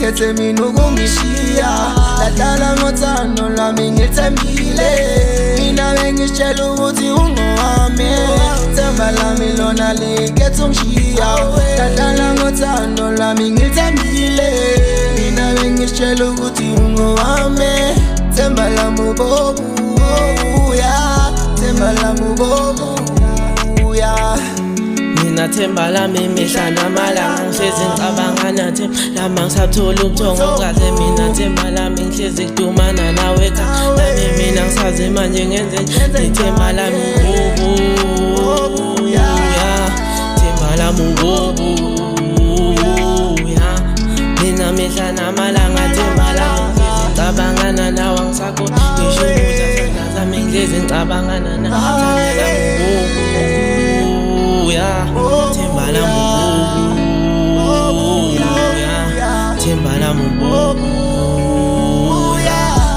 ngikhethe mina ukungishiya ladlala ngothando lwami ngilithembile mina bengitshela ukuthi ungowami themba lami lona likhethe ungishiya ladlala ngothando lwami ngilithembile mina bengitshela ukuthi ungowami themba lami ubobuya themba lami ubobuya mina themba lami mihla namalanga ngihlezi ngicabanga nathi lama ngisathola ubuthongo kahle mina themba lami ngihlezi kudumana nawe nami mina ngisazi manje ngenze themba lami ubuya themba lami ubuya mina mihla namalanga themba lami ngicabangana nawe ngisakho ngisho ukuthi sami ngihlezi ngicabangana nawe themba lami themba lami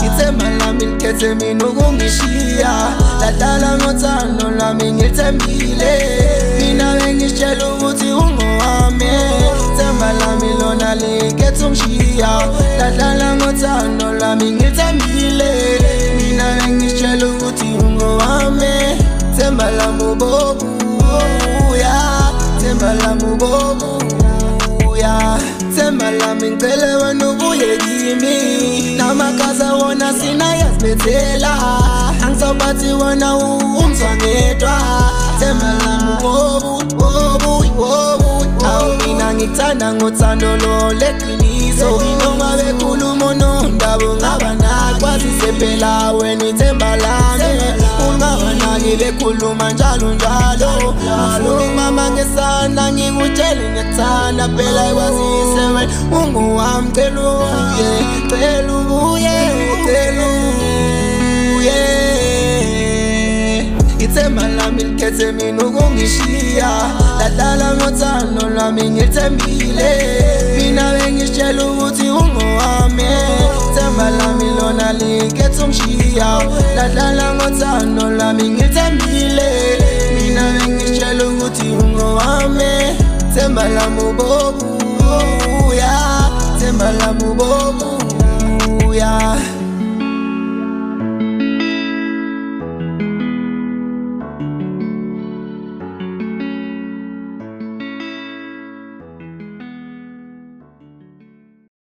ithemba lami likhethe mina ukungishiya ladlala ngothando lwami ngilithembile mina bengitshela ukuthi ungowami themba lami lona likhethe ungishiya ladlala ngothando lwami ngilithembile mina bengitshela ukuthi ungowami themba lami ubobuya themba lami ubobuya themba lami ngicele wena ubuye kimi namakhaza wona sinayazibethela angisawubathi wona umzwangedwa themba lami awu mina ngikuthanda ngothando lo leqiniso noma bekhuluma nondaba ungaba nakwazise phela wena ithemba lami ungaba naki bekhuluma njalo njalo ngifuna ngesandla ngikutshele ngikuthanda phela ikwazise wena ungowami cela ubuye ithemba lami likhethe mina ukungishiya ladlala ngothando lwami ngilithembile mina bengitshela ukuthi ungowami themba lami lona likhethe ungishiya ladlala ngothando lwami ngilithembile mina bengitshela ukuthi ungowami themba lami ubobuya themba lami ubobuya